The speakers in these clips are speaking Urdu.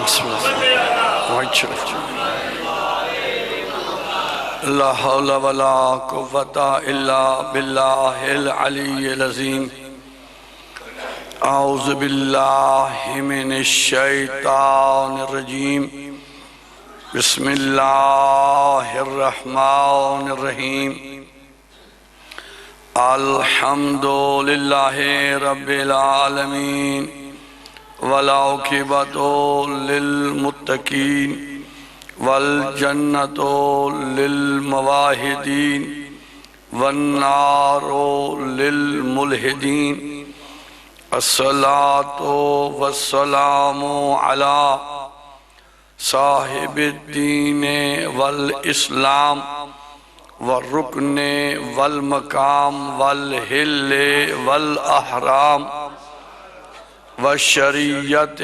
بسم اللہ وعید شرف لا حول ولا قوة الا باللہ العلی العظیم اعوذ باللہ من الشیطان الرجیم بسم اللہ الرحمن الرحیم الحمدللہ رب العالمین والعاقبۃ للمتقین والجنۃ للمواحدین والنار للملحدین الصلاۃ والسلام علی صاحب الدین والاسلام والرکن والمقام والحل والاحرام والشریعت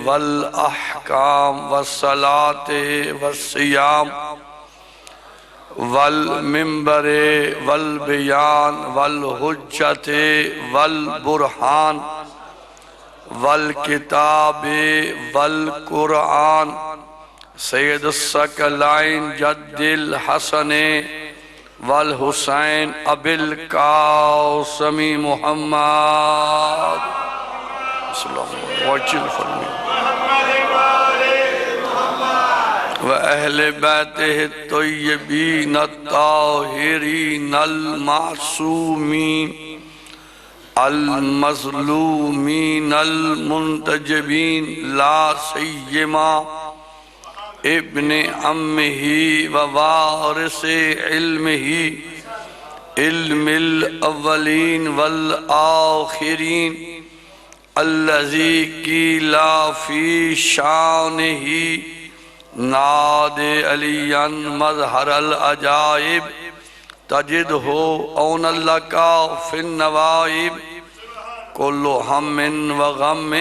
والاحکام والصلاة والصیام والمنبر والبیان والحجت والبرہان والکتاب والقرآن سید الثقلین جد الحسن والحسین ابی القاسم محمد صلی اللہ علیہ وسلم وَأَهْلِ بَيْتِهِ الطَّيِّبِينَ الطَّاهِرِينَ الْمَعْصُومِينَ الْمَظْلُومِينَ الْمُنْتَجِبِينَ لَا سِيَّمَا ابن عمه ووارث علمه علم الاولین والآخرین الذی قیل فی شانہ ناد علیاً مظہر العجائب تجدہ اون لک فی النوائب کل ہم وغم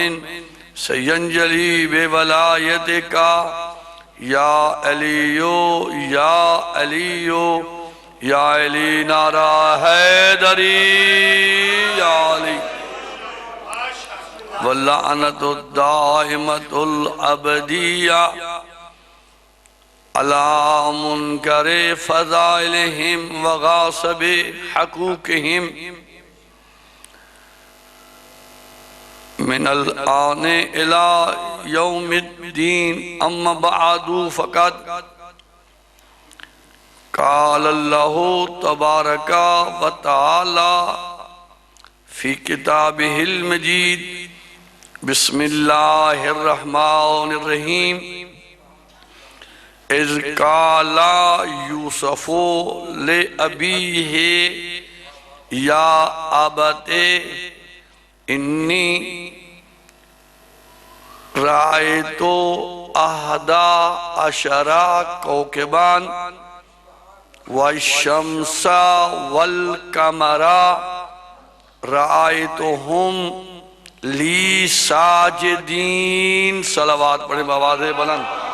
سینجلی بولایتک یا علیو یا علیو یا علی نعرہ حیدری یا علی واللعنت الدائمت الابدیہ علی منکر فضائلہم وغاصب حقوقہم من الآن الى یوم الدین اما بعد فقط قال اللہ تبارک و تعالی فی کتابہ المجید بسم اللہ الرحمن الرحیم اذ قال یوسف لأبیہ یا ابت انی رأیت احدا عشر کوکبان والشمس والقمر رأیتہم لی ساجدین صلوات پڑھیں بآواز بلند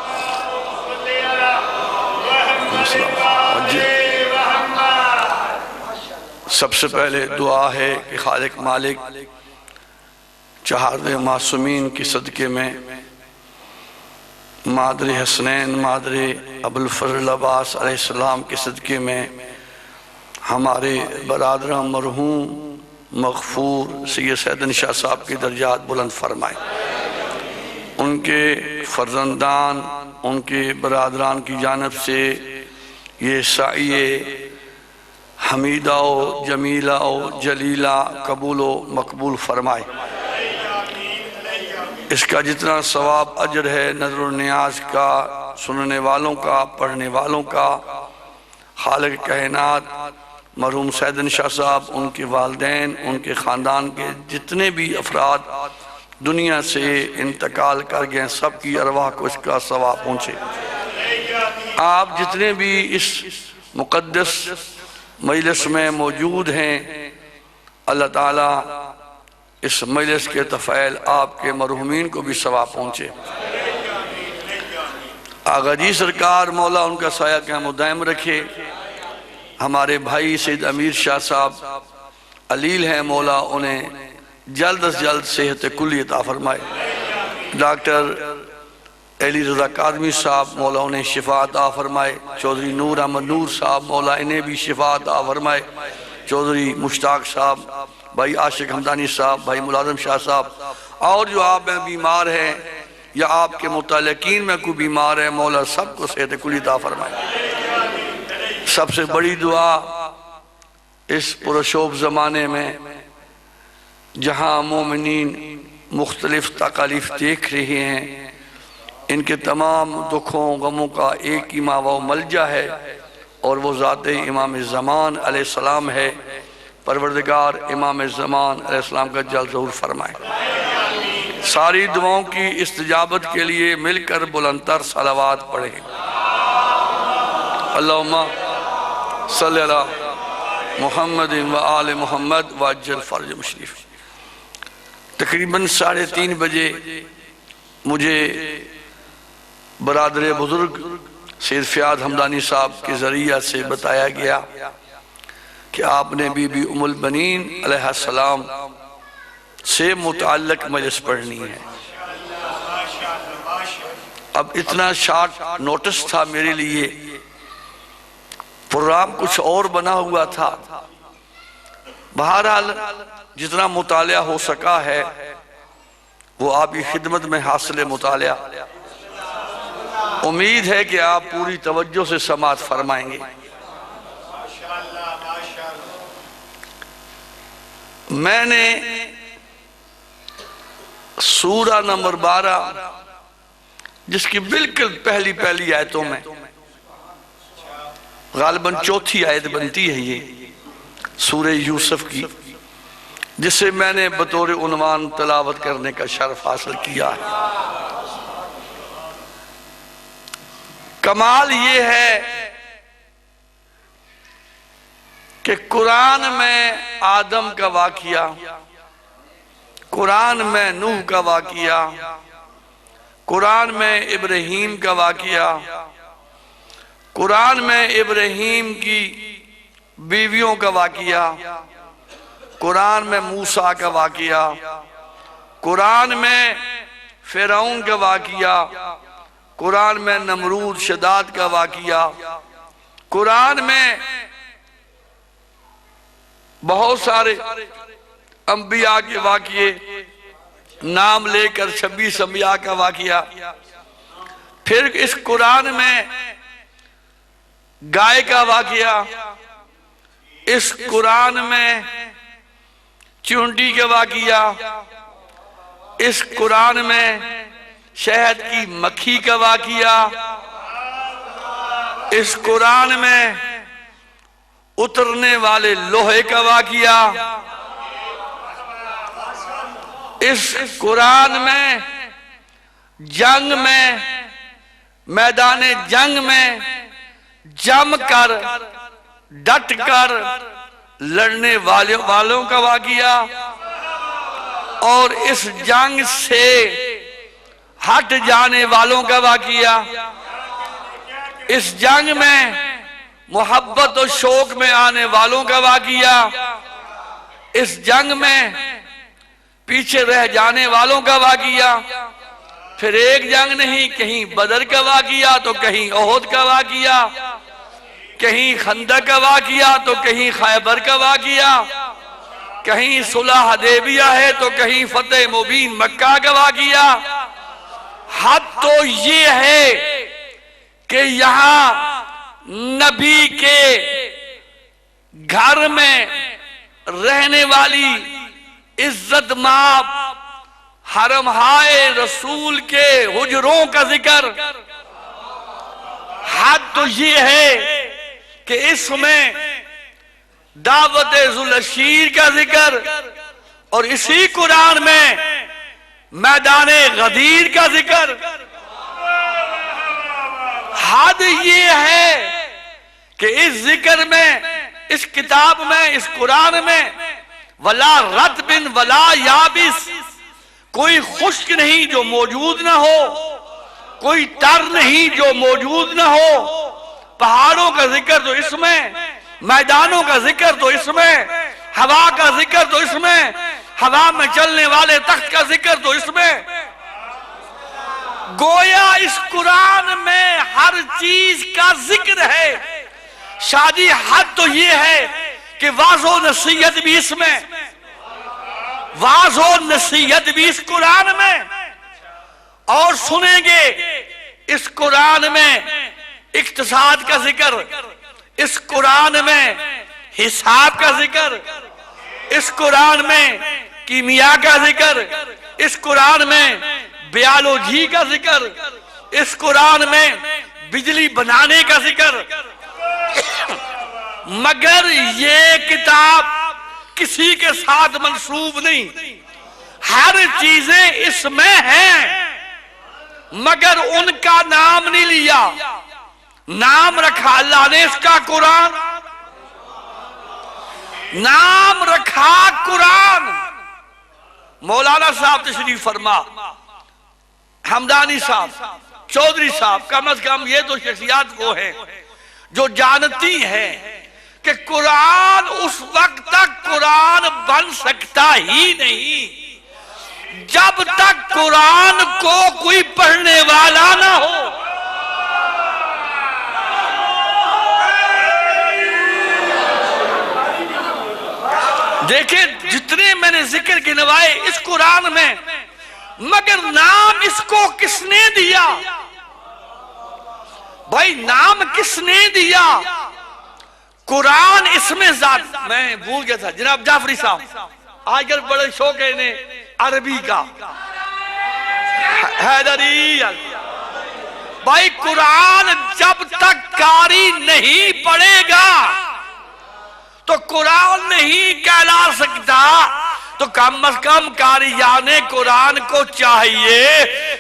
سب سے پہلے دعا ہے کہ خالق مالک چہارد معصومین کی صدقے میں مادر حسنین مادر ابوالفضل عباس علیہ السلام کے صدقے میں ہمارے برادران مرحوم مغفور سید سیدن شاہ صاحب کے درجات بلند فرمائے ان کے فرزندان ان کے برادران کی جانب سے یہ سعی حمیدہ و جمیلہ و جلیلہ قبول و مقبول فرمائے اس کا جتنا ثواب اجر ہے نظر و نیاز کا سننے والوں کا پڑھنے والوں کا خالق کائنات مرحوم سیدن شاہ صاحب ان کے والدین ان کے خاندان کے جتنے بھی افراد دنیا سے انتقال کر گئے سب کی ارواح کو اس کا ثواب پہنچے آپ جتنے بھی اس مقدس مجلس میں موجود ہیں اللہ تعالیٰ اس مجلس کے تفعیل آپ کے مرحومین کو بھی ثواب پہنچے آغا جی سرکار مولا ان کا سایہ قائم و دائم رکھے ہمارے بھائی سید امیر شاہ صاحب علیل ہیں مولا انہیں جلد از جلد صحت کلی عطا فرمائے ڈاکٹر علی رضا قادمی صاحب مولا انہیں شفا عطا فرمائے، چودھری نور احمد نور صاحب مولا انہیں بھی شفا عطا فرمائے، چودھری مشتاق صاحب، بھائی عاشق حمدانی صاحب، بھائی ملازم شاہ صاحب، اور جو آپ میں بیمار ہیں یا آپ کے متعلقین میں کوئی بیمار ہے، مولا سب کو صحت کلی عطا فرمائے۔ سب سے بڑی دعا اس پرشوب زمانے میں جہاں مومنین مختلف تکالیف دیکھ رہے ہیں، ان کے تمام دکھوں غموں کا ایک ہی ماوا و ملجا ہے، اور وہ ذات امام زمان علیہ السلام ہے۔ پروردگار امام زمان علیہ السلام کا جل ظہور فرمائے۔ ساری دعاؤں کی استجابت کے لیے مل کر بلندتر صلوات پڑھیں۔ اللہم صلی اللہ محمد و آل محمد وعجل فرج مشریف۔ تقریباً 3:30 بجے مجھے برادر بزرگ سید فیاض حمدانی صاحب کے ذریعہ سے بتایا گیا کہ آپ نے بی بی ام البنین علیہ السلام سے متعلق مجلس پڑھنی ہے۔ اب اتنا شارٹ نوٹس تھا میرے لیے، پروگرام کچھ اور بنا ہوا تھا۔ بہرحال جتنا مطالعہ ہو سکا ہے وہ آپ کی خدمت میں حاصل مطالعہ، امید ہے کہ آپ پوری توجہ سے سماعت فرمائیں گے۔ میں نے سورہ نمبر 12 جس کی بالکل پہلی آیتوں میں، غالباً چوتھی آیت بنتی ہے یہ سورہ یوسف کی، جس سے میں نے بطور عنوان تلاوت کرنے کا شرف حاصل کیا ہے۔ کمال یہ ہے کہ قرآن میں آدم کا واقعہ، قرآن میں نوح کا واقعہ، قرآن میں ابراہیم کا واقعہ، قرآن میں ابراہیم کی بیویوں کا واقعہ، قرآن میں موسیٰ کا واقعہ، قرآن میں فرعون کا واقعہ، قرآن میں نمرود شداد کا واقعہ، قرآن میں بہت سارے انبیاء کے واقعے، نام لے کر 26 انبیاء کا واقعہ۔ پھر اس قرآن میں گائے کا واقعہ، اس قرآن میں چونٹی کا واقعہ، اس قرآن میں شہد کی مکھی کا واقعہ، اس قرآن میں اترنے والے لوہے کا واقعہ، اس قرآن میں جنگ میں، میدان جنگ میں جم کر ڈٹ کر لڑنے والوں کا واقعہ، اور اس جنگ سے ہٹ جانے والوں کا واقعہ، اس جنگ میں محبت و شوق میں آنے والوں کا واقعہ، اس جنگ میں پیچھے رہ جانے والوں کا واقعہ۔ پھر ایک جنگ نہیں، کہیں بدر کا واقعہ تو کہیں احد کا واقعہ، کہیں خندق کا واقعہ تو کہیں خیبر کا واقعہ، کہیں صلح حدیبیہ ہے تو کہیں فتح مبین مکہ کا واقعہ۔ حد تو یہ ہے کہ یہاں نبی کے گھر میں رہنے والی عزت مآب حرمہائے رسول کے حجروں کا ذکر، حد تو یہ ہے کہ اس میں دعوت ذوالشیر کا ذکر، اور اسی قرآن میں میدان غدیر کا ذکر۔ حد یہ ہے کہ اس ذکر میں، اس کتاب میں، اس قرآن میں ولا رطب ولا یابس، کوئی خشک نہیں جو موجود نہ ہو، کوئی تر نہیں جو موجود نہ ہو۔ پہاڑوں کا ذکر تو اس میں، میدانوں کا ذکر تو اس میں، ہوا کا ذکر تو اس میں، ہوا میں چلنے والے تخت کا ذکر تو اس میں۔ گویا اس قرآن میں ہر چیز کا ذکر ہے. شادی حد تو یہ ہے کہ واعظ و نصیحت بھی اس میں، واعظ و نصیحت بھی اس قرآن میں. اور سنیں گے اس قرآن میں اقتصاد کا ذکر، اس قرآن میں حساب کا ذکر، اس قرآن میں کیمیا کا ذکر، اس قرآن میں بیالوجی کا ذکر، اس قرآن میں بجلی بنانے کا ذکر. مگر یہ کتاب کسی کے ساتھ منسوب نہیں، ہر چیزیں اس میں ہیں مگر ان کا نام نہیں لیا. نام رکھا اللہ نے اس کا قرآن، نام رکھا قرآن. مولانا صاحب تشریف فرما، ہمدانی صاحب، چودھری صاحب، کم از کم یہ تو شخصیات وہ ہیں جو جانتی ہیں کہ قرآن اس وقت تک قرآن بن سکتا ہی نہیں جب تک قرآن کو کوئی پڑھنے والا نہ ہو. دیکھیں جتنے میں نے ذکر گنوائے اس قرآن میں، مگر نام اس کو کس نے دیا؟ بھائی نام کس نے دیا؟ قرآن اس میں ذات. میں بھول گیا تھا جناب جعفری صاحب، آج کل بڑے شوق ہے انہیں عربی کا. حیدری بھائی قرآن جب تک قاری نہیں پڑھے گا تو قرآن نہیں کہلا سکتا. تو کم از کم قاریان قرآن کو چاہیے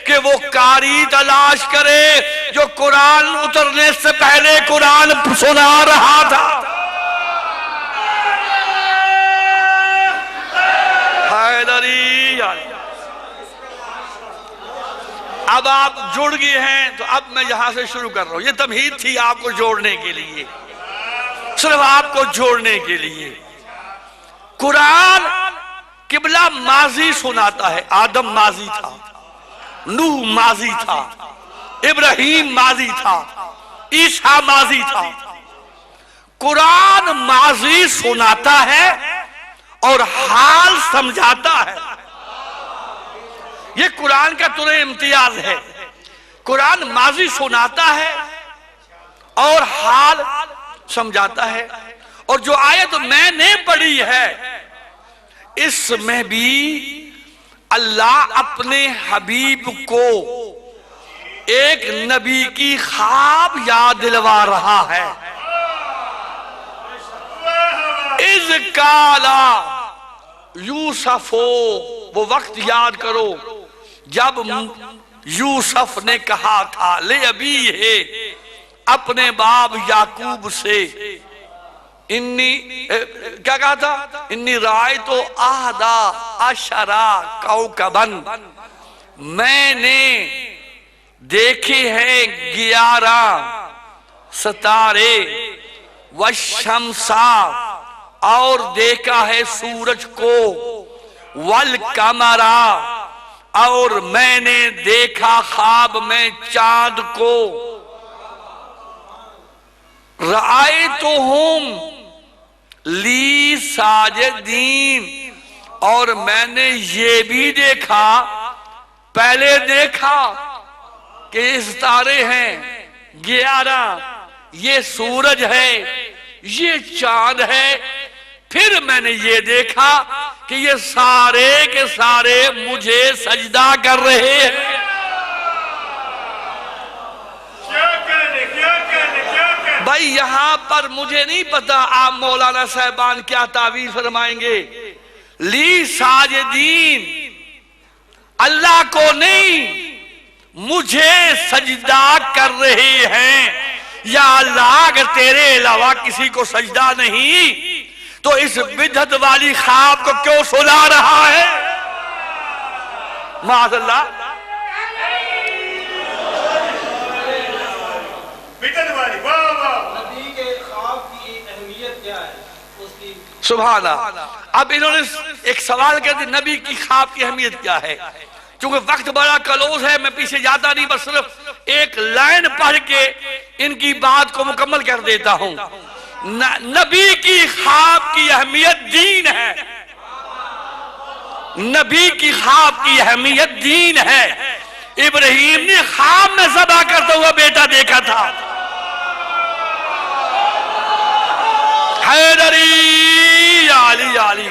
کہ وہ قاری تلاش کرے جو قرآن اترنے سے پہلے قرآن سنا رہا تھا. حیدری اب آپ جڑ گئے ہیں تو اب میں یہاں سے شروع کر رہا ہوں. یہ تمہید تھی آپ کو جوڑنے کے لیے، صرف آپ کو جوڑنے کے لیے. قرآن قبلہ ماضی سناتا ہے. آدم ماضی تھا، نوح ماضی تھا، ابراہیم ماضی تھا، عیسیٰ ماضی تھا. قرآن ماضی سناتا ہے اور حال سمجھاتا ہے. یہ قرآن کا ترے امتیاز ہے. قرآن ماضی سناتا ہے اور حال سمجھاتا ہے. اور جو آیت میں نے پڑھی ہے اس میں بھی اللہ اپنے حبیب کو ایک نبی کی خواب یاد دلوا رہا ہے. اذ قالا یوسف، وہ وقت یاد کرو جب یوسف نے کہا تھا لے ابی ہے اپنے باپ یعقوب سے، انی کیا کہا تھا؟ انی رائتو احدا عشرا کوکبا، میں نے دیکھے ہیں 11 ستارے، والشمسا اور دیکھا ہے سورج کو، والقمرا اور میں نے دیکھا خواب میں چاند کو، رأیتہم لی ساجدین اور میں نے یہ بھی دیکھا، پہلے دیکھا کہ یہ ستارے ہیں 11، یہ سورج ہے، یہ چاند ہے، پھر میں نے یہ دیکھا کہ یہ سارے کے سارے مجھے سجدہ کر رہے ہیں. بھائی یہاں پر مجھے نہیں پتا آپ مولانا صاحبان کیا تعبیر فرمائیں گے. لی ساجدین، اللہ کو نہیں مجھے سجدہ کر رہے ہیں. یا اللہ اگر تیرے علاوہ کسی کو سجدہ نہیں تو اس بدعت والی خواب کو کیوں سنا رہا ہے؟ معاذ اللہ. سبحان اللہ. اب انہوں نے ایک سوال کیا تھا نبی کی خواب کی اہمیت کیا ہے. چونکہ وقت بڑا کلوز ہے، میں پیچھے جاتا نہیں، بس صرف ایک لائن پڑھ کے ان کی بات کو مکمل کر دیتا ہوں۔ نبی کی خواب کی اہمیت دین ہے، نبی کی خواب کی اہمیت دین ہے۔ ابراہیم نے خواب میں ذبح کرتا ہوا بیٹا دیکھا تھا۔ حیدری علی علی،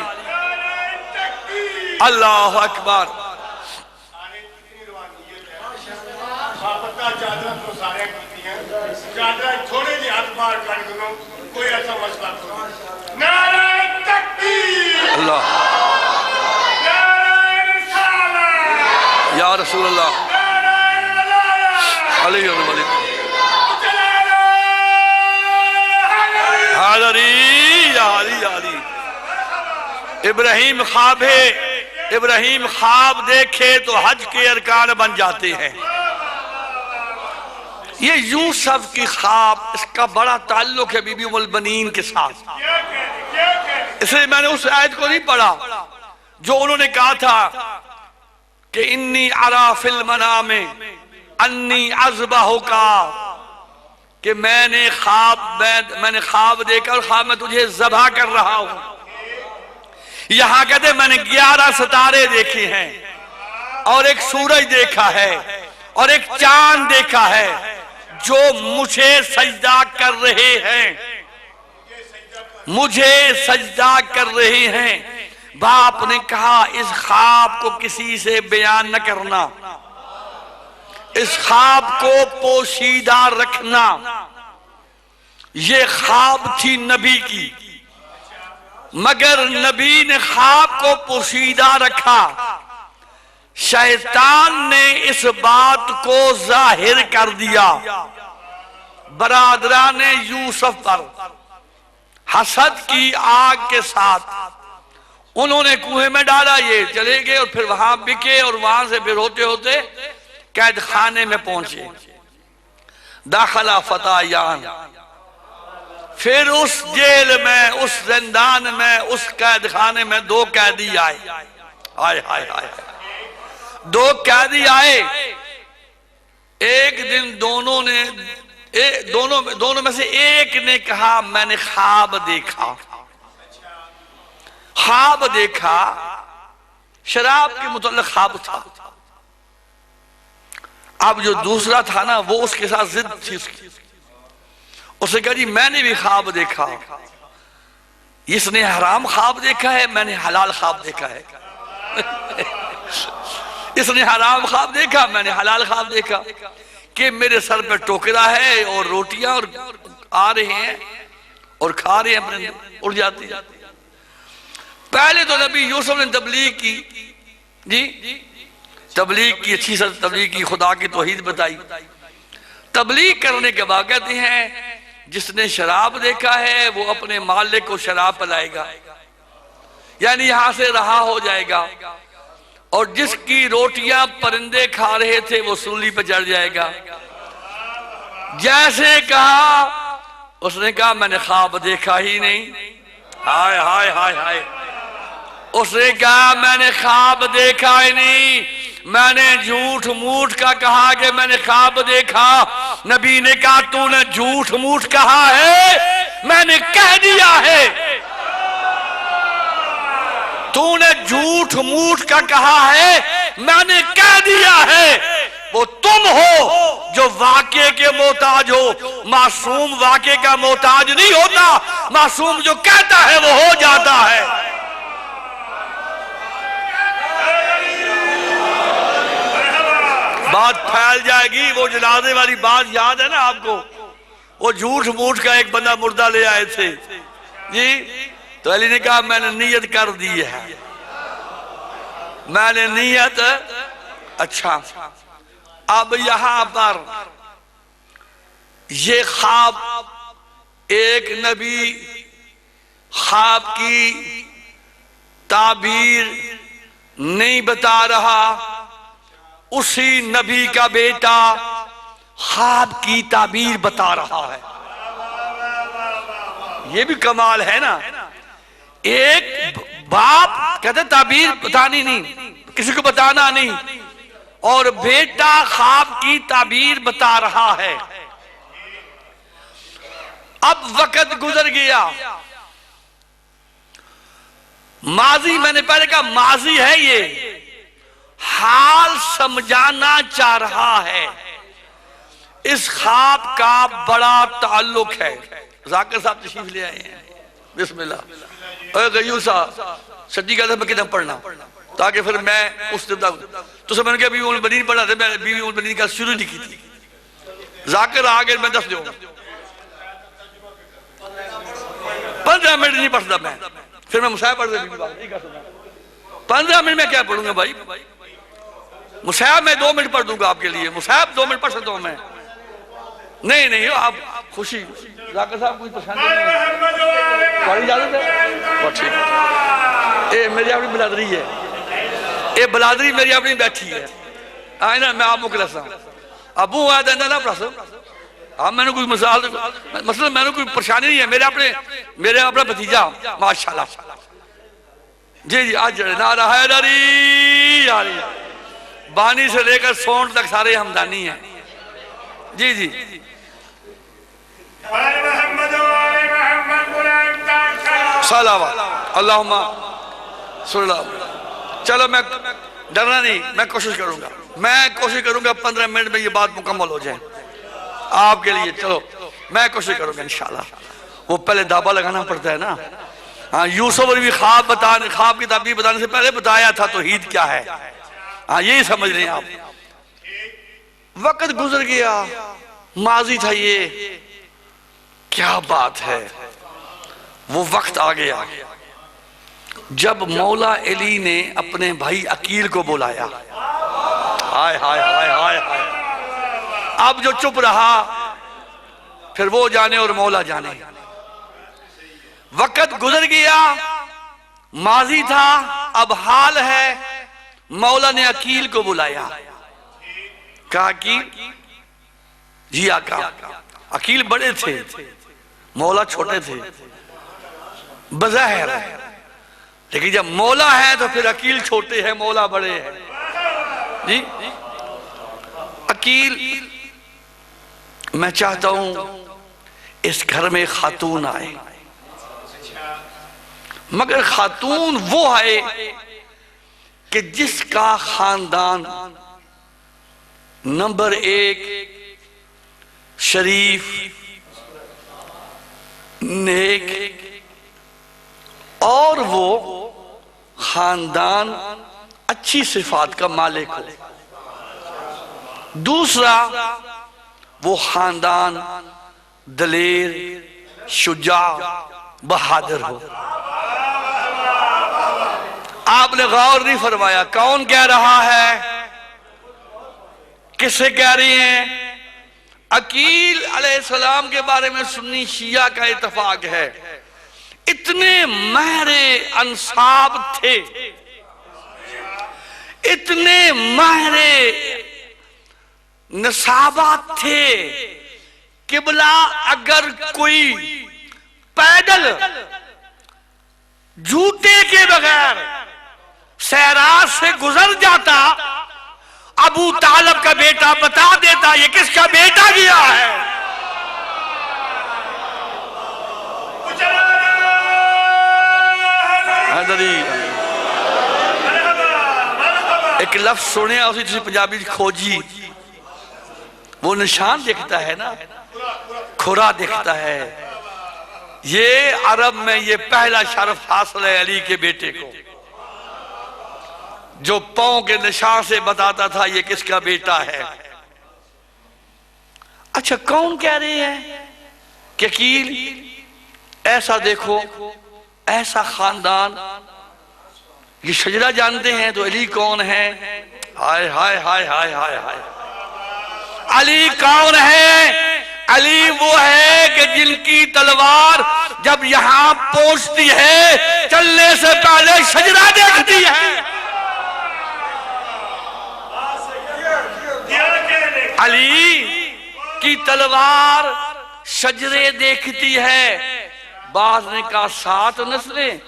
اللہ اکبر۔ تھوڑے جی ہاتھ بار کر دوں، کوئی ایسا مسئلہ تو نہیں۔ نعرہ تکبیر، اللہ، نعرہ رسالہ، یا رسول اللہ نعرہ ولایت، علیہ وسلم، جلالہ حیدری علی علی۔ ابراہیم خواب ہے، ابراہیم خواب دیکھے تو حج کے ارکان بن جاتے ہیں۔ یہ یوسف کی خواب، اس کا بڑا تعلق ہے بی بی ام البنین کے ساتھ۔ اس لیے میں نے اس آیت کو نہیں پڑھا جو انہوں نے کہا تھا کہ انی ارا فی المنام انی اذبحک، کہ میں نے خواب دیکھا اور خواب میں تجھے ذبح کر رہا ہوں۔ یہاں کہتے میں نے 11 ستارے دیکھے ہیں، اور ایک سورج دیکھا ہے، اور ایک چاند دیکھا ہے جو مجھے سجدہ کر رہے ہیں، مجھے سجدہ کر رہے ہیں۔ باپ نے کہا اس خواب کو کسی سے بیان نہ کرنا، اس خواب کو پوشیدہ رکھنا۔ یہ خواب تھی نبی کی، مگر نبی نے خواب کو پوشیدہ رکھا، شیطان نے اس بات کو ظاہر کر دیا۔ برادران یوسف پر حسد کی آگ کے ساتھ انہوں نے کوہے میں ڈالا، یہ چلے گئے اور پھر وہاں بکے، اور وہاں سے پھر ہوتے ہوتے قید خانے میں پہنچے۔ داخلہ فتایان، پھر اس جیل میں، اس زندان میں، اس قید خانے میں 2 قیدی آئے۔ آئے آئے آئے 2 قیدی آئے۔ ایک دن دونوں میں سے ایک نے کہا میں نے خواب دیکھا، خواب دیکھا، شراب کے متعلق خواب تھا۔ اب جو دوسرا تھا نا، وہ اس کے ساتھ ضد تھی اس کی۔ اسے کہا جی میں نے بھی خواب دیکھا، اس نے حرام خواب دیکھا ہے، میں نے حلال خواب دیکھا ہے۔ اس نے حرام خواب دیکھا، میں نے حلال خواب دیکھا، کہ میرے سر پہ ٹوکرا ہے اور روٹیاں اور آ رہے ہیں اور کھا رہے ہیں، اپنے اڑ جاتی۔ پہلے تو نبی یوسف نے تبلیغ کی، جی تبلیغ کی، اچھی سے تبلیغ کی، خدا کی توحید بتائی۔ تبلیغ کرنے کے بعد کہتے ہیں جس نے شراب دیکھا ہے وہ اپنے مالک کو شراب پلائے گا، یعنی یہاں سے رہا ہو جائے گا، اور جس کی روٹیاں پرندے کھا رہے تھے وہ سولی پہ چڑھ جائے گا۔ جیسے کہا، اس نے کہا میں نے خواب دیکھا ہی نہیں۔ ہائے ہائے ہائے ہائے، اس نے کہا میں نے خواب دیکھا ہی نہیں، میں نے جھوٹ موٹ کا کہا کہ میں نے خواب دیکھا۔ نبی نے کہا تو نے جھوٹ موٹ کہا ہے، میں نے کہہ دیا ہے۔ تو نے جھوٹ موٹ کا کہا ہے، میں نے کہہ دیا ہے۔ وہ تم ہو جو واقعے کے محتاج ہو، معصوم واقعے کا محتاج نہیں ہوتا، معصوم جو کہتا ہے وہ ہو جاتا ہے۔ بات پھیل جائے گی۔ وہ جنازے والی بات یاد ہے نا آپ کو، وہ جھوٹ موٹ کا ایک بندہ مردہ لے آئے تھے جی، تو علی نے کہا میں نے نیت کر دی ہے، میں نے نیت۔ اچھا، اب یہاں پر یہ خواب، ایک نبی خواب کی تعبیر نہیں بتا رہا، اسی نبی کا بیٹا خواب کی تعبیر بتا رہا ہے۔ یہ بھی کمال ہے نا، ایک باپ کہتے تعبیر بتانی نہیں، کسی کو بتانا نہیں، اور بیٹا خواب کی تعبیر بتا رہا ہے۔ اب وقت گزر گیا، ماضی میں نے پہلے کہا ماضی ہے، یہ حال سمجھانا چاہ رہا ہے۔ اس خواب کا بڑا تعلق ہے۔ ذاکر صاحب تشریف لے آئے ہیں، بسم اللہ۔ اے غیور صاحب سچی کہتا ہے میں کتنا پڑھنا تاکہ پھر میں اس طرح تو سب میں نے کہا بیوی البنین پڑھنا تھا، میں بیوی البنین کا شروع نہیں کی تھی۔ ذاکر آگے میں 10 دوں 15 منٹ نہیں پڑھتا میں، پھر میں مصاحب پڑھ دوں 15 منٹ میں کیا پڑھوں گا بھائی؟ مصاحب میں 2 منٹ پڑھ دوں گا آپ کے لیے، مصاحب 2 منٹ پڑھ سکتا ہوں میں۔ نہیں آپ خوشی ذاکر صاحب کوئی پریشانی نہیں ہے، تمہاری اجازت ہے؟ بہت ٹھیک۔ اے میری اپنی بلادری ہے، اے بلادری میری اپنی بیٹھی ہے، آئے نا میں آپ مکلس ہوں، ابو آیا دینا نا پراسو اب میں نے کوئی مثلا میں نے کوئی پریشانی نہیں ہے، میرے اپنا بھتیجا ماشاءاللہ جی آج نعرہ حیدری یاری بانی سے لے کر سونٹ تک سارے ہمدانی ہیں جی صلوات اللہم صلی اللہ علیہ وسلم۔ چلو میں ڈرنا نہیں، میں کوشش کروں گا 15 منٹ میں یہ بات مکمل ہو جائے آپ کے لیے۔ چلو میں کوشش کروں گا انشاءاللہ۔ وہ پہلے دابا لگانا پڑتا ہے نا۔ ہاں یوسف اور بھی خواب کی تعبیر بتانے سے پہلے بتایا تھا توحید کیا ہے، ہاں یہی سمجھ رہے ہیں آپ۔ وقت گزر گیا، ماضی تھا، یہ کیا بات ہے۔ وہ وقت آ گیا جب مولا علی نے اپنے بھائی عقیل کو بلایا۔ ہائے ہائے ہائے ہائے ہائے، اب جو چپ رہا پھر وہ جانے اور مولا جانے۔ وقت گزر گیا، ماضی تھا، اب حال ہے۔ مولا نے عقیل کو بلایا، کہا کہ جی آقا۔ عقیل بڑے تھے، مولا چھوٹے تھے بظاہر، لیکن جب مولا ہے تو پھر عقیل چھوٹے ہیں، مولا بڑے ہیں جی۔ عقیل میں چاہتا ہوں اس گھر میں خاتون آئے، مگر خاتون وہ آئے کہ جس کا خاندان نمبر 1 شریف، نیک، اور وہ خاندان اچھی صفات کا مالک ہو۔ دوسرا وہ خاندان دلیر، شجاع، بہادر ہو۔ آپ نے غور نہیں فرمایا کون کہہ رہا ہے، کس سے کہہ رہی ہیں؟ عقیل علیہ السلام کے بارے میں سنی شیعہ کا اتفاق ہے، اتنے ماہر انساب تھے، اتنے ماہر نسابات تھے، قبلہ اگر کوئی پیدل جوتے کے بغیر سیرات سے گزر جاتا، ابو طالب کا بیٹا بتا دیتا یہ کس کا بیٹا گیا ہے۔ ایک لفظ سنے اسی جسے پنجابی کھوجی، وہ نشان دکھتا ہے نا، کھرا دکھتا ہے۔ یہ عرب میں یہ پہلا شرف حاصل ہے علی کے بیٹے کو، جو پاؤں کے نشان سے بتاتا تھا یہ کس کا بیٹا ہے۔ اچھا کون کہہ رہے ہیں کہ عقیل ایسا دیکھو، ایسا خاندان، یہ شجرہ جانتے ہیں تو علی کون ہے؟ ہائے ہائے ہائے ہائے ہائے ہائے، علی کون ہے؟ علی وہ ہے کہ جن کی تلوار جب یہاں پہنچتی ہے چلنے سے پہلے شجرہ دیکھتی ہے۔ علی کی تلوار شجرے دیکھتی ہے، بعض نے کہا 7 نسلیں،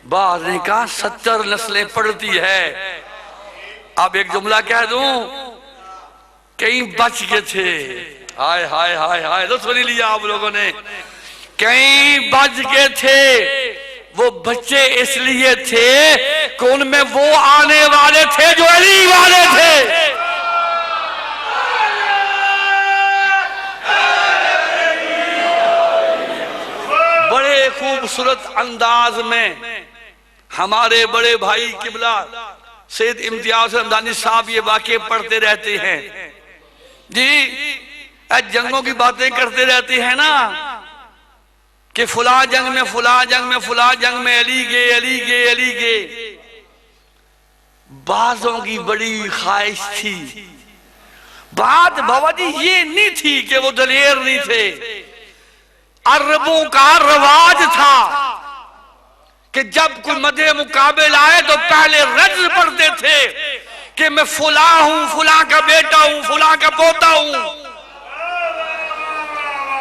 بعض نے کہا 70 نسلیں پڑھتی ہے۔ اب ایک جملہ کہہ دوں، کہیں بچ گئے تھے. ہائے ہائے ہائے ہائے، لطف نہیں لیا آپ لوگوں نے. کہیں بچ گئے تھے. وہ بچے اس لیے تھے کہ ان میں وہ آنے والے تھے جو علی والے تھے. بڑے خوبصورت انداز میں ہمارے بڑے بھائی قبلہ سید امتیاز رمضانی صاحب یہ واقعے پڑھتے رہتے ہیں. جی جنگوں کی باتیں کرتے رہتے ہیں نا کہ فلاں جنگ میں فلاں جنگ میں فلاں جنگ میں علی گئے علی گئے علی گئے. بعضوں کی بڑی خواہش تھی. بات بابا جی یہ نہیں تھی کہ وہ دلیر نہیں تھے. عربوں کا رواج تھا کہ جب کوئی مدح مقابل آئے تو پہلے رجز پڑھتے تھے کہ میں فلاں ہوں، فلاں کا بیٹا ہوں، فلاں کا پوتا ہوں.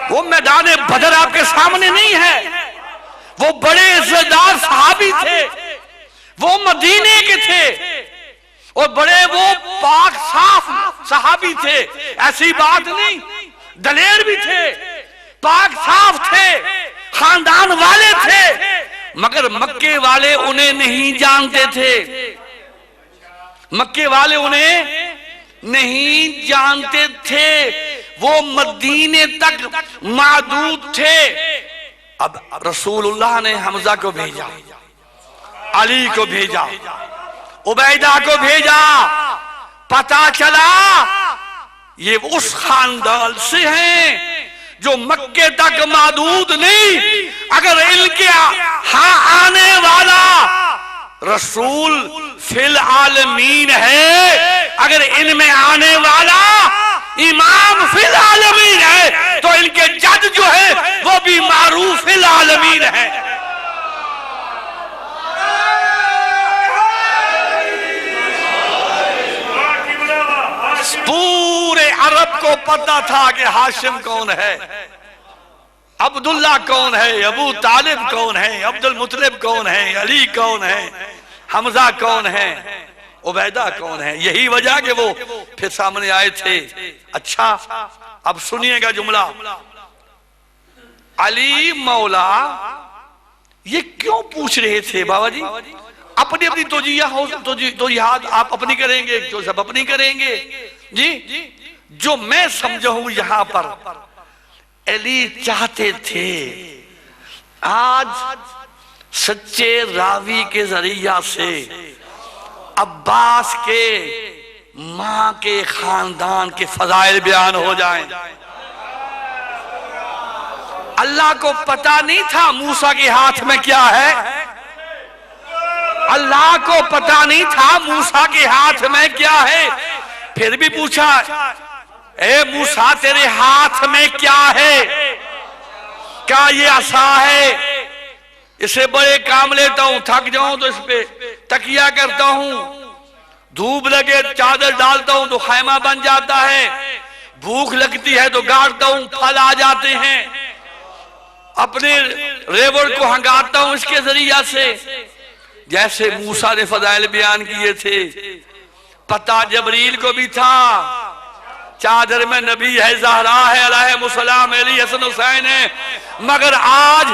وہ میدان بدر آپ کے سامنے نہیں ہے. وہ بڑے عزتدار صحابی تھے، وہ مدینے کے تھے، اور بڑے وہ پاک صاف صحابی تھے. ایسی بات نہیں، دلیر بھی تھے، پاک صاف تھے، خاندان والے تھے، مگر مکے والے انہیں نہیں جانتے تھے. مکے والے انہیں نہیں جانتے تھے. وہ مدینے تک معدود تھے. اب رسول اللہ نے حمزہ کو بھیجا، علی کو بھیجا، عبیدہ کو بھیجا. پتا چلا یہ اس خاندان سے ہیں جو مکے تک معدود نہیں. اگر ان کے ہاں آنے والا رسول فی العالمین ہے، اگر ان میں آنے والا امام فی العالمین ہے، تو ان کے جد جو ہے وہ بھی معروف فی العالمین ہے. پورے عرب کو پتہ تھا کہ ہاشم کون ہے، عبداللہ کون ہے، ابو طالب کون ہے، عبد المطلب کون ہے، علی کون ہے، حمزہ کون ہے، عبیدہ کون ہے. یہی وجہ کہ وہ پھر سامنے آئے تھے. اچھا اب سنیے گا جملہ. علی مولا یہ کیوں پوچھ رہے تھے بابا جی؟ اپنی اپنی توجیہات آپ اپنی کریں گے، جو سب اپنی کریں گے. جی جو میں سمجھا ہوں یہاں پر علی چاہتے تھے آج سچے راوی کے ذریعہ سے عباس کے ماں کے خاندان کے فضائل بیان ہو جائیں. اللہ کو پتا نہیں تھا موسیٰ کے ہاتھ میں کیا ہے. اللہ کو پتا نہیں تھا موسیٰ کے ہاتھ میں کیا ہے. پھر بھی پوچھا اے موسیٰ تیرے ہاتھ میں کیا ہے؟ کیا یہ عصا ہے؟ اسے بڑے کام لیتا ہوں، تھک جاؤں تو اس پہ تکیہ کرتا ہوں، دھوپ لگے چادر ڈالتا ہوں تو خیمہ بن جاتا ہے، بھوک لگتی ہے تو گاڑتا ہوں پھل آ جاتے ہیں، اپنے ریوڑ کو ہنگاتا ہوں اس کے ذریعہ سے. جیسے موسیٰ نے فضائل بیان کیے تھے. پتہ جبریل کو بھی تھا چادر میں نبی ہے، زہرا ہے، علیہ السلام، علی حسن حسین ہے. مگر آج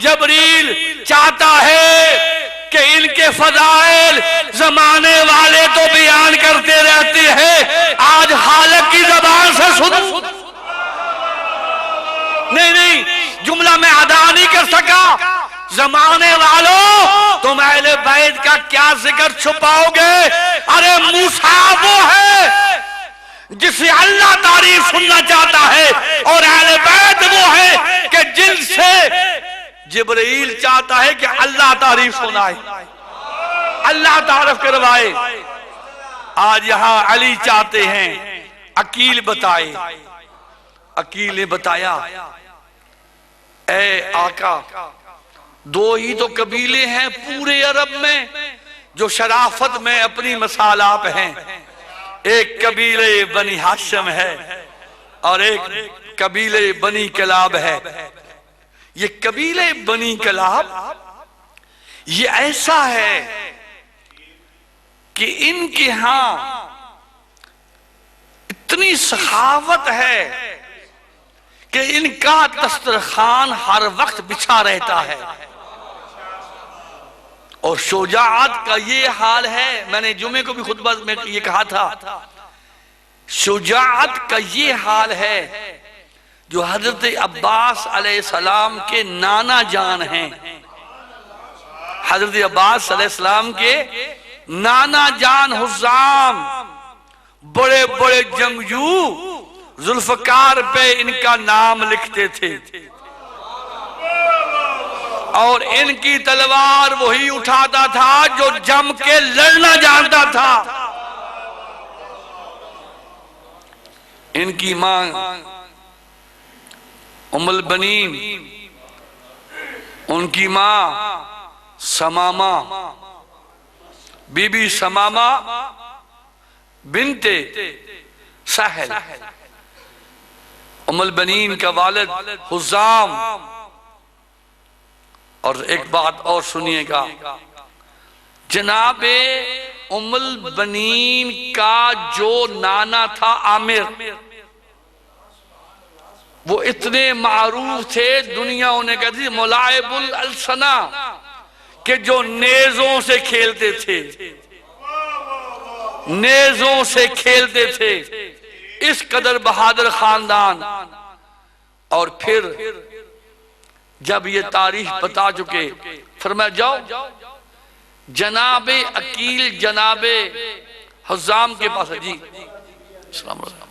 جبریل چاہتا ہے کہ ان کے فضائل زمانے والے تو بیان کرتے رہتے ہیں، آج خالق کی زبان سے سنو. نہیں جملہ میں ادا نہیں کر سکا. زمانے والوں تم اہل بیت کا کیا ذکر چھپاؤ گے؟ ارے موسیٰ وہ ہے جسے اللہ تعریف سننا چاہتا ہے، اور اہل بیت وہ ہے کہ جن سے جبرائیل چاہتا ہے کہ اللہ تعریف سنائے، اللہ تعریف کروائے. آج یہاں علی چاہتے ہیں عقیل بتائے. عقیل نے بتایا اے آقا دو ہی تو قبیلے ہیں پورے عرب میں جو شرافت میں اپنی مثال آپ ہیں. ایک قبیلے بنی ہاشم ہے اور ایک قبیلے بنی کلاب ہے. یہ قبیلے بنی کلاب یہ ایسا ہے کہ ان کے ہاں اتنی سخاوت ہے کہ ان کا دسترخوان ہر وقت بچھا رہتا ہے، اور شجاعت کا یہ حال ہے، میں نے جمعے کو بھی خطبہ میں یہ کہا تھا، شجاعت کا یہ حال ہے جو حضرت عباس علیہ السلام کے نانا جان ہیں، حضرت عباس علیہ السلام کے نانا جان حزام، بڑے بڑے جنگجو ذوالفقار پہ ان کا نام لکھتے تھے، اور ان کی تلوار وہی اٹھاتا تھا جو جم کے لڑنا جانتا تھا۔ ان کی ماں ام البنین، ان کی ماں سمامہ، بی بی سمامہ بنت سہل، ام البنین کا والد حزام۔ اور ایک بات اور سنیے گا، جناب ام البنین کا جو نانا تھا عامر، وہ اتنے معروف تھے، دنیا انہیں کہتی تھی ملاعب الالسنہ، کہ جو نیزوں سے کھیلتے تھے، نیزوں سے کھیلتے تھے، اس قدر بہادر خاندان۔ اور پھر جب یہ تاریخ بتا چکے، فرمایا جاؤ جناب عقیل جناب حزام کے پاس ہے۔ جی السلام علیکم۔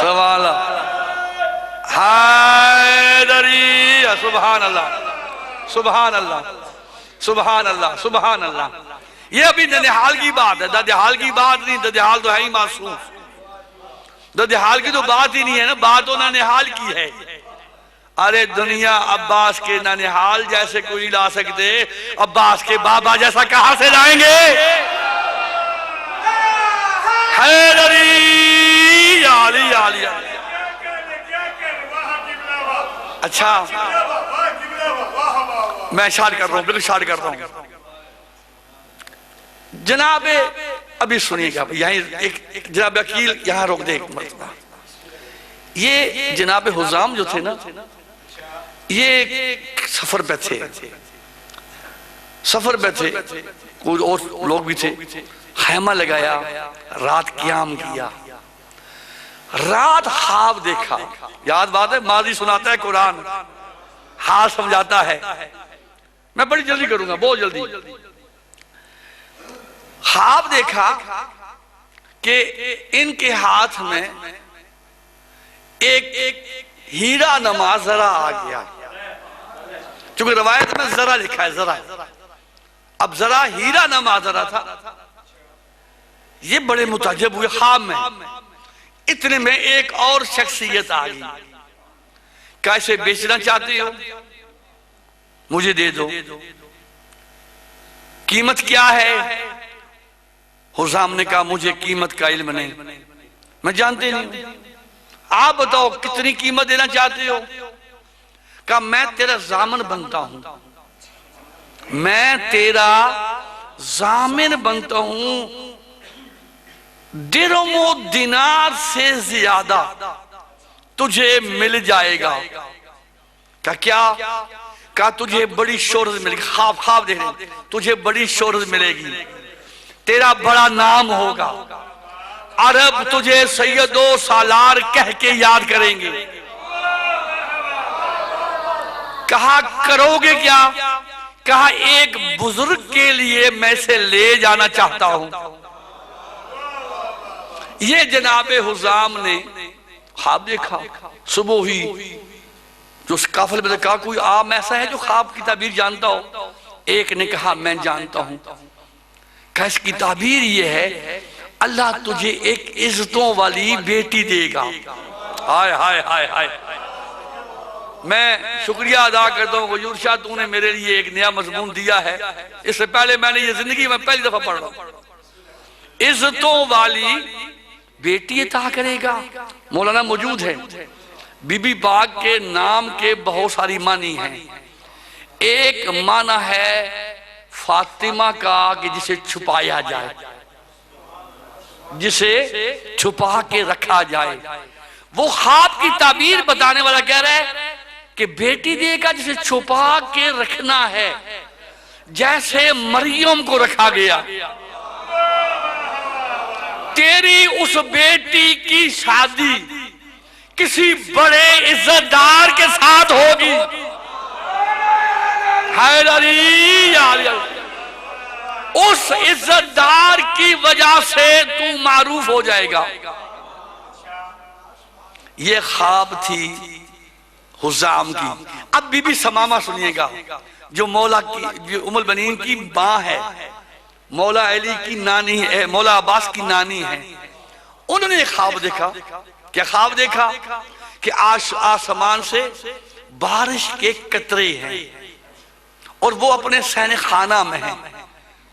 سوال حیدری، سبحان اللہ سبحان اللہ سبحان اللہ سبحان اللہ۔ یہ ابھی ننہال کی بات ہے، ددیال کی بات نہیں، ددیال تو ہے ہی معصوم، ددیال کی تو بات ہی نہیں ہے نا، بات تو ننہال کی ہے۔ ارے دنیا عباس کے ننہال جیسے کوئی لا سکتے، عباس کے بابا جیسا کہاں سے لائیں گے؟ حیدری علی علی۔ اچھا میں اشارہ کر رہا ہوں، بالکل اشارہ کر رہا ہوں۔ جناب ابھی سنیے گا، یہاں جناب عقیل یہاں روک دے ایک مرتبہ۔ یہ جناب حزام جو تھے نا، یہ سفر پہ تھے، سفر پہ تھے، کوئی اور لوگ بھی تھے، خیمہ لگایا، رات قیام کیا، رات خواب دیکھا۔ یاد بات ہے، ماضی سناتا ہے قرآن، حال سمجھاتا ہے۔ میں بڑی جلدی کروں گا، بہت جلدی۔ خواب دیکھا کہ ان کے ہاتھ میں ایک ہیرا نما ذرا آ گیا، چونکہ روایت میں ذرا لکھا ہے، ذرا، اب ذرا ہیرا نما ذرا تھا۔ یہ بڑے متعجب ہوئے خواب میں، اتنے میں ایک اور شخصیت آ گئی، کیسے بیچنا چاہتے ہو؟ مجھے دے دو، قیمت کیا ہے؟ حزام نے کہا مجھے قیمت کا علم نہیں، میں جانتے نہیں، آپ بتاؤ کتنی قیمت دینا چاہتے ہو؟ کہا میں تیرا ضامن بنتا ہوں، میں تیرا ضامن بنتا ہوں، درہم و دینار سے زیادہ تجھے مل جائے گا۔ کہا کیا؟ کہا تجھے بڑی شہرت ملے گی، خواب دیکھ رہے، تجھے بڑی شہرت ملے گی، تیرا بڑا نام ہوگا، عرب تجھے سید و سالار کہہ کے یاد کریں گے۔ کہا کرو گے کیا؟ کہا ایک بزرگ کے لیے میں سے لے جانا چاہتا ہوں۔ یہ جناب حزام نے خواب دیکھا، صبح ہوئی، جو اس قافلے میں کہا کوئی عام ایسا ہے جو خواب کی تعبیر جانتا ہو؟ ایک نے کہا میں جانتا ہوں۔ کہا اس کی تعبیر یہ ہے اللہ تجھے ایک عزتوں والی بیٹی دے گا۔ ہائے ہائے ہائے ہائے، میں شکریہ ادا کرتا ہوں حضور شاہ تو نے میرے لیے ایک نیا مضمون دیا ہے. اس سے پہلے میں نے یہ زندگی میں پہلی دفعہ پڑھ رہا ہوں. عزتوں والی بیٹی عطا کرے گا. مولانا موجود ہے. بی بی پاک کے نام کے بہت ساری معنی ہیں. ایک معنی ہے فاطمہ کا کہ جسے چھپایا جائے, جسے چھپا کے رکھا جائے. وہ خواب کی تعبیر بتانے والا کہہ رہا ہے کہ بیٹی دے گا جسے چھپا کے رکھنا ہے, جیسے مریم کو رکھا گیا. تیری اس بیٹی کی شادی کسی بڑے عزت دار کے ساتھ ہوگی. حیدری اس عزت دار کی وجہ سے تو معروف ہو جائے گا. یہ خواب تھی حزام کی. اب بی بی سمامہ سنیے گا جو مولا کی ام البنین کی ماں ہے, مولا علی کی نانی ہے, مولا عباس کی نانی ہے. انہوں نے ایک خواب دیکھا. کیا خواب دیکھا؟ کہ آسمان سے بارش کے قطرے ہیں اور وہ اپنے سین خانہ میں ہیں.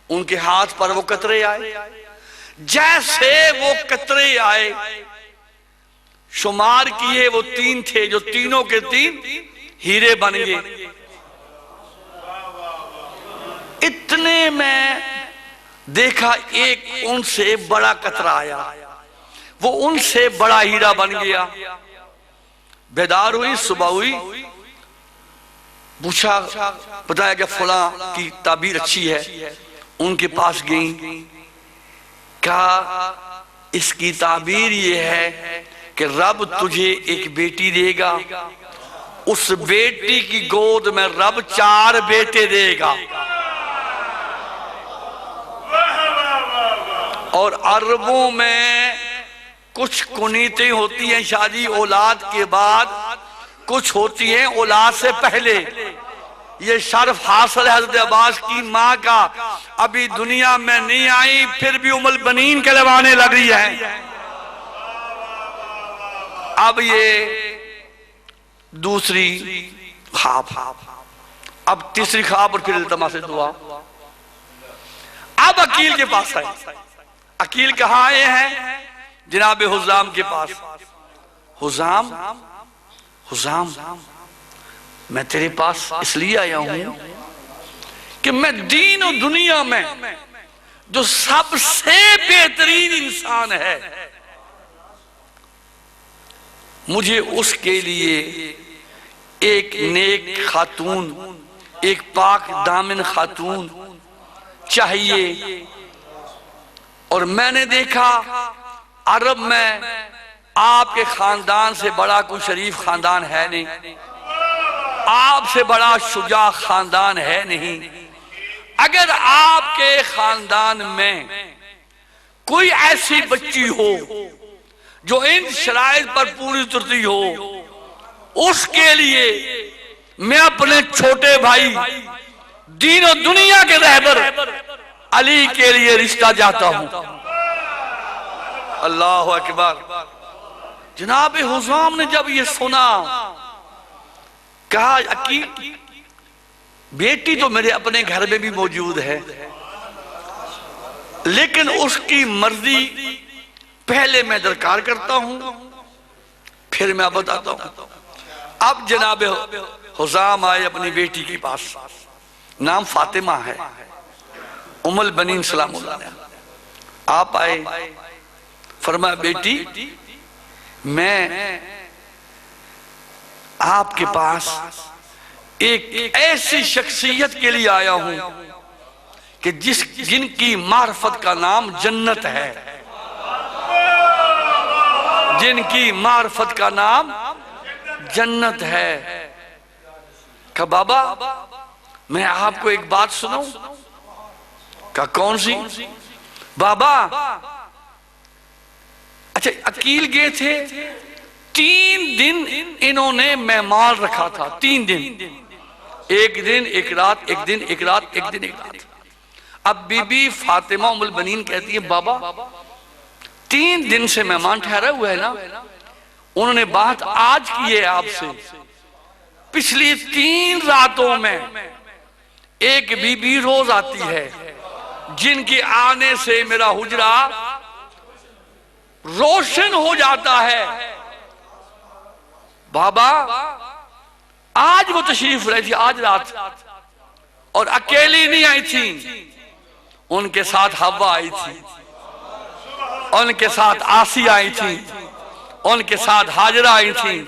ان کے ہاتھ پر وہ قطرے آئے. جیسے وہ قطرے آئے شمار کیے وہ 3 تھے, جو تینوں کے 3 ہیرے بن گئے. اتنے میں دیکھا ایک ان سے بڑا قطرہ آیا, وہ ان سے بڑا ہیرا بن گیا. بیدار ہوئی, صبح ہوئی, پوچھا, بتایا کہ فلاں کی تعبیر اچھی ہے. ان کے پاس گئیں, کہا اس کی تعبیر یہ ہے کہ رب تجھے ایک بیٹی دے گا, اس بیٹی کی گود میں رب 4 بیٹے دے گا. اور عربوں میں کچھ کنیتیں ہوتی ہیں شادی اولاد کے بعد, کچھ ہوتی ہیں اولاد سے پہلے. یہ شرف حاصل ہے حضرت عباس کی ماں کا, ابھی دنیا میں نہیں آئی پھر بھی ام البنین کہلوانے لگ رہی ہے. اب یہ دوسری خواب, اب تیسری خواب اور پھر التماس دعا. اب عقیل کے پاس آئے. عقیل کہاں آئے ہیں؟ جناب حزام کے پاس. حزام, حزام میں تیرے پاس اس لیے آیا ہوں کہ میں دین و دنیا میں جو سب سے بہترین انسان ہے, مجھے اس کے لیے ایک نیک خاتون, ایک پاک دامن خاتون چاہیے. اور میں نے دیکھا عرب میں آپ کے خاندان سے بڑا کوئی شریف خاندان ہے نہیں, آپ سے بڑا شجاع خاندان ہے نہیں. اگر آپ کے خاندان میں کوئی ایسی بچی ہو جو ان شرائط پر پوری اترتی ہو, اس کے لیے میں اپنے چھوٹے بھائی دین و دنیا کے رہبر علی کے لیے رشتہ جاتا ہوں. اللہ اکبر. جناب حزام نے جب یہ سنا کہا عقیل بیٹی تو میرے اپنے گھر میں بھی موجود ہے, لیکن اس کی مرضی پہلے میں درکار کرتا ہوں پھر میں بتاتا ہوں. اب جناب حزام آئے اپنی بیٹی کے پاس, نام فاطمہ ہے, ام البنین سلام اللہ علیہ. آپ آئے, فرمایا بیٹی میں آپ کے پاس ایک ایسی شخصیت کے لیے آیا ہوں کہ جن کی معرفت کا نام جنت ہے, جن کی معرفت کا نام جنت ہے. کہا بابا میں آپ کو ایک بات سناؤں؟ کہا کون سی؟ بابا اچھا عقیل گئے تھے, 3 دن انہوں نے مہمان رکھا تھا, 3 دن, ایک دن ایک رات, ایک دن ایک رات, ایک دن ایک رات. اب بی بی فاطمہ ام البنین کہتی ہے بابا 3 دن سے مہمان ٹھہرا ہوا ہے نا, انہوں نے بات آج کی ہے آپ سے, پچھلی 3 راتوں میں ایک بی بی روز آتی ہے جن کے آنے سے میرا حجرہ روشن ہو جاتا ہے۔ بابا آج وہ تشریف رہی تھی، آج رات، اور اکیلی نہیں آئی تھی، ان کے ساتھ حوا آئی تھی، ان کے ساتھ آسی آئی تھی، ان کے ساتھ حاجرہ آئی تھی،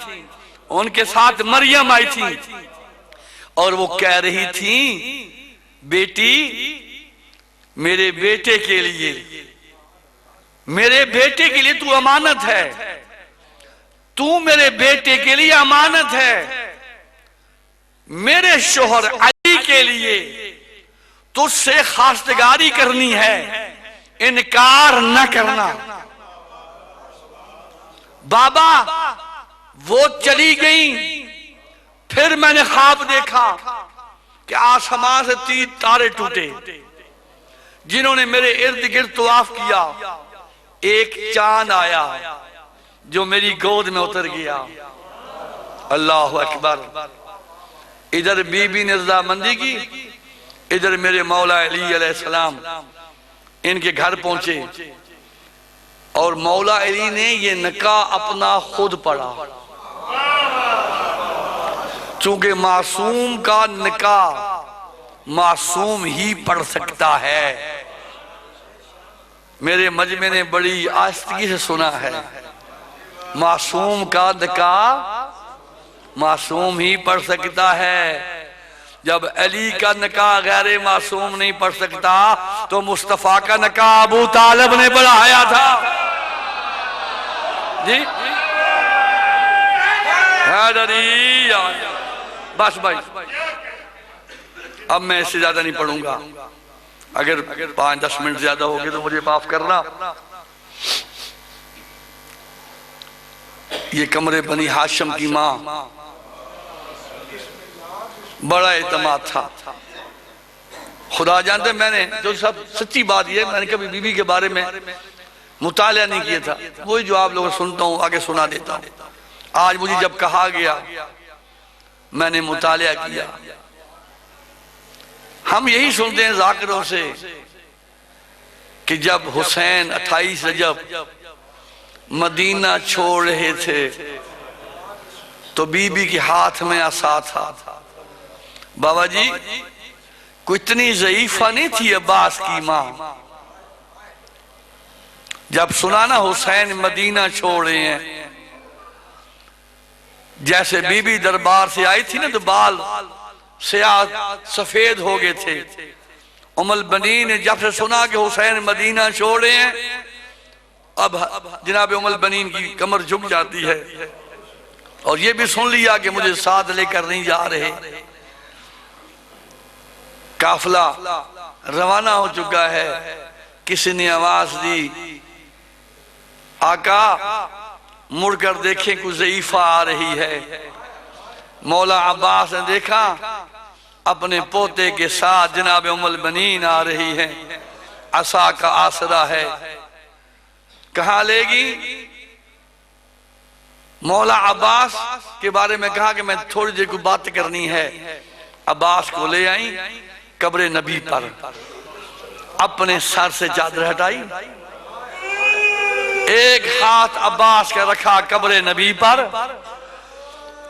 ان کے ساتھ مریم آئی تھی، اور وہ کہہ رہی تھی بیٹی میرے بیٹے کے لیے، میرے بیٹے کے لیے تو امانت ہے، تو میرے بیٹے کے لیے امانت ہے، میرے شوہر علی کے لیے تجھ سے خواستگاری کرنی ہے، انکار نہ کرنا۔ بابا وہ چلی گئیں، پھر میں نے خواب دیکھا کہ آسمان سے 3 تارے ٹوٹے جنہوں نے میرے ارد گرد طواف کیا، ایک چاند آیا جو میری گود میں اتر گیا۔ اللہ اکبر۔ ادھر بی بی نے رضامندی کی، ادھر میرے مولا علی علیہ السلام ان کے گھر پہنچے، اور مولا علی نے یہ نکاح اپنا خود پڑھا، چونکہ معصوم کا نکاح معصوم ہی پڑھ سکتا ہے۔ میرے مجمع نے بڑی آہستگی سے سنا ہے، معصوم کا نکاح معصوم ہی پڑھ سکتا ہے۔ جب علی کا نکاح غیر معصوم نہیں پڑھ سکتا تو مصطفیٰ کا نکاح ابو طالب نے پڑھایا تھا۔ جی حیدری، بس بھائی اب میں اس سے زیادہ نہیں پڑھوں گا، اگر 5-10 منٹ زیادہ ہوگے تو مجھے معاف کرنا۔ یہ کمرے بنی ہاشم کی ماں، بڑا اعتماد تھا، خدا جانتے میں نے جو سب سچی بات یہ، میں نے کبھی بی بی کے بارے میں مطالعہ نہیں کیا تھا، وہی جو آپ لوگ سنتا ہوں آگے سنا دیتا ہوں۔ آج مجھے جب کہا گیا میں نے مطالعہ کیا۔ ہم یہی سنتے ہیں ذاکروں سے کہ جب حسین 28 رجب مدینہ چھوڑ رہے تھے تو بی بی کے ہاتھ میں عصا تھا۔ بابا جی کوئی اتنی ضعیفہ نہیں تھی عباس کی ماں، جب سنا نا حسین مدینہ چھوڑ رہے ہیں، جیسے بی بی دربار سے آئی تھی نا تو بال سیاہ سفید ہو گئے تھے، ام البنین نے جب سے سنا کہ حسین مدینہ چھوڑ رہے ہیں، اب جناب ام البنین کی کمر جھک جاتی ہے، اور یہ بھی سن لیا کہ مجھے ساتھ لے کر نہیں جا رہے۔ قافلہ روانہ ہو چکا ہے، کسی نے آواز دی آقا مڑ کر دیکھیں کوئی ضعیفہ آ رہی ہے۔ مولا عباس نے دیکھا اپنے پوتے کے ساتھ جناب ام البنین آ رہی ہے، عصا کا آسرا ہے، کہاں لے گی؟ مولا عباس کے بارے میں کہا کہ میں تھوڑی دیر کو بات کرنی ہے۔ عباس کو لے آئیں قبر نبی پر، اپنے سر سے چادر ہٹائی، ایک ہاتھ عباس کا رکھا قبر نبی پر،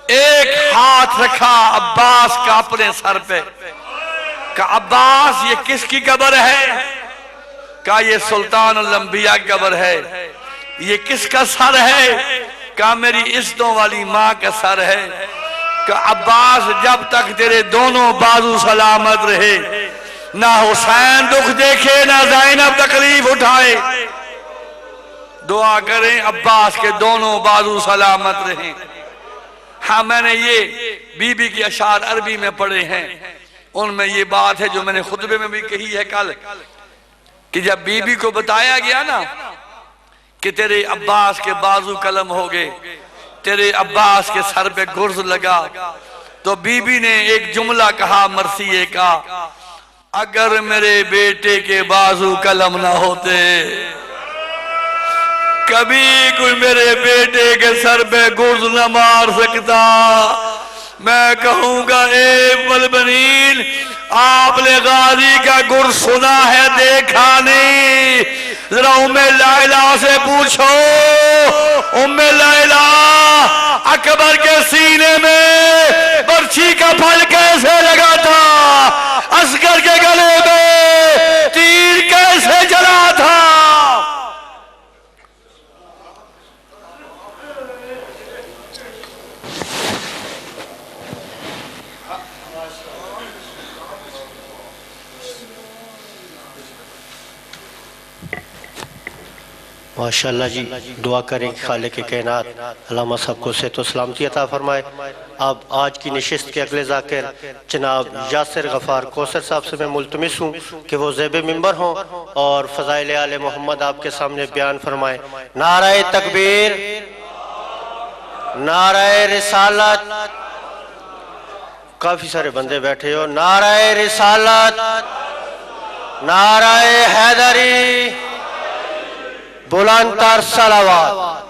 ایک ہاتھ رکھا عباس کا اپنے سر پہ، کہا عباس یہ کس کی قبر ہے؟ کہا یہ سلطان الانبیاء کی قبر ہے۔ یہ کس کا سر ہے؟ کہا میری عزتوں والی ماں کا سر ہے۔ کہا عباس جب تک تیرے دونوں بازو سلامت رہے، نہ حسین دکھ دیکھے نہ زینب تکلیف اٹھائے، دعا کریں عباس کے دونوں بازو سلامت رہیں۔ ہاں میں نے یہ بی بی کی اشعار عربی میں پڑھے ہیں، ان میں یہ بات ہے جو میں نے خطبے میں بھی کہی ہے کل، کہ جب بی بی کو بتایا گیا نا کہ تیرے عباس کے بازو قلم ہو گئے، تیرے عباس کے سر پہ گرز لگا، تو بی بی نے ایک جملہ کہا مرثیے کا، اگر میرے بیٹے کے بازو قلم نہ ہوتے کبھی کوئی میرے بیٹے کے سر پہ گرز نہ مار سکتا، میں کہوں گا اے بلبنین آپ نے غازی کا گر سنا ہے دیکھا نہیں؟ ذرا ام لیلہ سے پوچھو ام لیلہ اکبر کے سینے میں برچھی کا پھل کیسے لگا تھا؟ اصغر کے گلے میں تیر کیسے جلا تھا؟ ماشاءاللہ جی، دعا کریں خالق کائنات علامہ صاحب کو صحت و سلامتی عطا فرمائے۔ اب آج کی نشست کے اگلے ذاکر جناب یاسر غفار کوثر صاحب سے میں ملتمس ہوں کہ وہ زیب منبر ہوں اور فضائل آل محمد آپ کے سامنے بیان فرمائیں۔ نعرہ تکبیر، نعرہ رسالت، کافی سارے بندے بیٹھے ہو، نعرہ رسالت، نعرہ حیدری، بلند تر صلوات۔